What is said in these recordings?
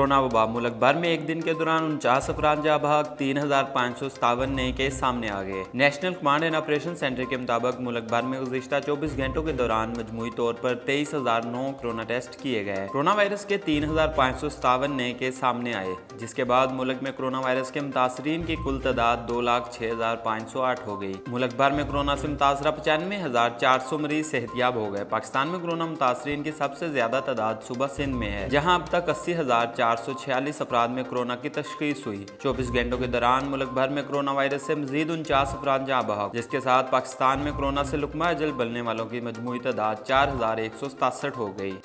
Corona वबा मुल्क भर में एक दिन के दौरान 49 अफराद जहाँ भाग 3,557 नए केस सामने आ गए। National command and operation centre के मुताबिक मुल्क भर में गुज़िश्ता 24 घंटों के दौरान मजमूई तौर पर 23,009 कोरोना टेस्ट किए गए। कोरोना वायरस के 3,557 नए केस सामने आए, जिसके बाद मुल्क में कोरोना वायरस के मुतासरीन की कुल तादाद 2,06,508 हो गई। मुल्क भर में कोरोना से मुतासरा 95,400 मरीज सेहतियाब हो गए। पाकिस्तान में कोरोना मुतासरीन की सबसे ज्यादा तादाद सूबा सिंध में है, जहाँ अब तक 80,446 अफराद में कोरोना की तशखीस हुई। 24 घंटों के दौरान मुल्क भर में कोरोना वायरस से मजीद 49 अफराद जाँ बहक, जिसके साथ पाकिस्तान में कोरोना से लुकमा अजल बनने वालों की मजमूई तादाद 4,167 हो गई।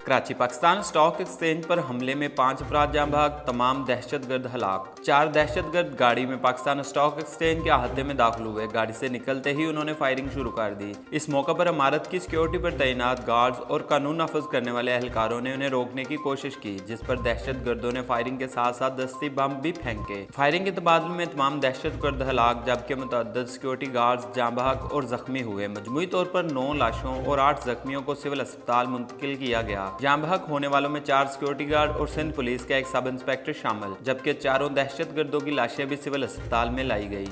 कराची पाकिस्तान स्टॉक एक्सचेंज पर हमले में 5 अफराद जाँ बहक, तमाम दहशतगर्द हलाक। 4 दहशतगर्द गाड़ी में पाकिस्तान स्टॉक एक्सचेंज के अहाते में दाखिल हुए। गाड़ी से निकलते ही उन्होंने फायरिंग शुरू कर दी। इस मौके पर इमारत की सिक्योरिटी पर तैनात गार्ड्स और कानून नाफज करने वाले एहलकारों ने उन्हें रोकने की कोशिश की, जिस पर दहशतगर्दों ने फायरिंग के साथ साथ दस्ती बम भी फेंके। फायरिंग के तबादले में तमाम दहशतगर्द हलाक, जबकि मुतअद्दिद सिक्योरिटी गार्ड्स जाँ बहक और जख्मी हुए। मजमूई तौर पर 9 लाशों और 8 जख्मियों को सिविल अस्पताल मुंतकिल किया गया। जाँ बहक होने वालों में 4 सिक्योरिटी गार्ड और सिंध पुलिस का एक सब इंस्पेक्टर शामिल, जबकि चारों दहशतगर्दों की लाशें भी सिविल अस्पताल में लाई गई।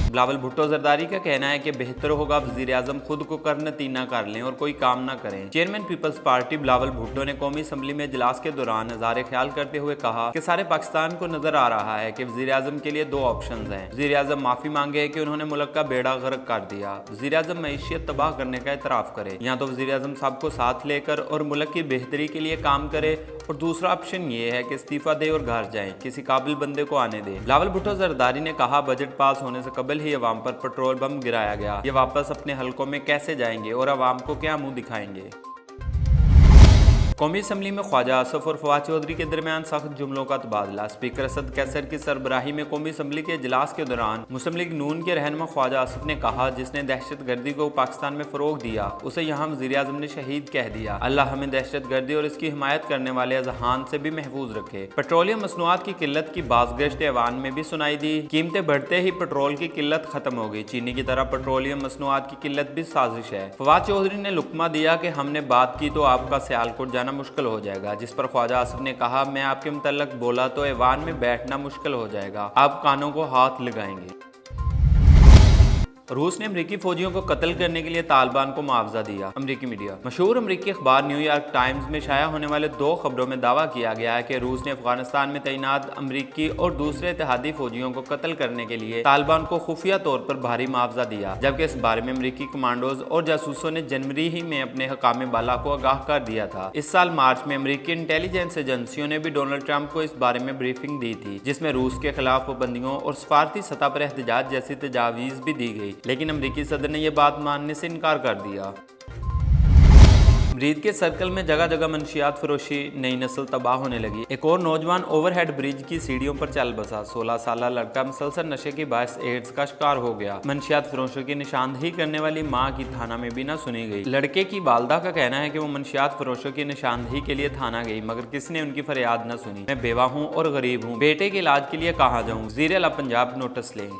बिलावल भुट्टो जरदारी का कहना है कि बेहतर होगा वज़ीर आज़म खुद को कर्नती न कर लें और कोई काम न करें। Chairman peoples party Bilawal Bhutto ने कौमी असम्बली में इजलास के दौरान इज़हार ख्याल करते हुए कहा कि सारे पाकिस्तान को नजर आ रहा है कि वज़ीर आज़म के लिए 2 ऑप्शन हैं। वज़ीर आज़म माफी मांगे कि उन्होंने मुल्क का बेड़ा गर्क कर दिया। वज़ीर आज़म मईशियत तबाह करने का एतराफ़ करे, या तो वज़ीर आज़म साहब को साथ लेकर और मुल्क की बेहतरी के लिए काम करे, और दूसरा ऑप्शन ये है कि इस्तीफा दे और घर जाएं, किसी काबिल बंदे को आने दे। बिलावल भुट्टो जरदारी ने कहा, बजट पास होने से कबल ही अवाम पर पेट्रोल बम गिराया गया। ये वापस अपने हलकों में कैसे जाएंगे और अवाम को क्या मुंह दिखाएंगे। कौमी असम्बली में ख्वाजा आसफ और फवाद चौधरी के दरमियान सख्त जुमलों का तबादला। स्पीकर असद कैसर की सरबराही में कौमी असम्बली के इजलास के दौरान मुस्लिम लीग नून के रहनुमा ख्वाजा आसफ ने कहा, जिसने दहशत गर्दी को पाकिस्तान में फरोग दिया उसे यहाँ वज़ीर आज़म ने शहीद कह दिया। अल्लाह हमें दहशत गर्दी और इसकी हिमायत करने वाले अजहान से भी महफूज रखे। पेट्रोलियम मसनूआत की किल्लत की बाज़गश्त ऐवान में भी सुनाई दी। कीमतें बढ़ते ही पेट्रोल की किल्लत खत्म हो गई। चीनी की तरह पेट्रोलियम मसनूआत की किल्लत भी साजिश है। फवाद चौधरी ने लुकमा दिया कि हमने बात की तो आपका सियालकोट जाना मुश्किल हो जाएगा, जिस पर ख्वाजा आसफ ने कहा, मैं आपके मुतल्लक बोला तो ऐवान में बैठना मुश्किल हो जाएगा, आप कानों को हाथ लगाएंगे। रूस ने अमरीकी फौजियों को कत्ल करने के लिए तालिबान को मुआवजा दिया। अमरीकी मीडिया मशहूर अमरीकी अखबार न्यूयॉर्क टाइम्स में शाया होने वाले 2 खबरों में दावा किया गया है कि रूस ने अफगानिस्तान में तैनात अमरीकी और दूसरे इत्तेहादी फौजियों को कत्ल करने के लिए तालिबान को खुफिया तौर पर भारी मुआवजा दिया, जबकि इस बारे में अमरीकी कमांडोज और जासूसों ने जनवरी ही में अपने हकाम बाला को आगाह कर दिया था। इस साल मार्च में अमरीकी इंटेलिजेंस एजेंसियों ने भी डोनाल्ड ट्रंप को इस बारे में ब्रीफिंग दी थी, जिसमें रूस के खिलाफ पाबंदियों और सफारती सतह पर एहतजाज जैसी तजावीज़ भी दी गई, लेकिन अमरीकी सदर ने यह बात मानने से इनकार कर दिया। ब्रीद के सर्कल में जगह जगह मंशियात फरोशी, नई नस्ल तबाह होने लगी। एक और नौजवान ओवरहेड ब्रिज की सीढ़ियों पर चल बसा। 16 साल लड़का मुसलसल नशे की बायस एड्स का शिकार हो गया। मंशियात फरोशों की निशानदही करने वाली मां की थाना में भी न सुनी गई। लड़के की वालदा का कहना है कि वो मंशियात फरोशों की निशानदही के लिए थाना गई, मगर किसी ने उनकी फरियाद न सुनी। मैं बेवा हूँ और गरीब हूँ, बेटे के इलाज के लिए कहाँ जाऊँ, वज़ीर आला पंजाब नोटिस लें।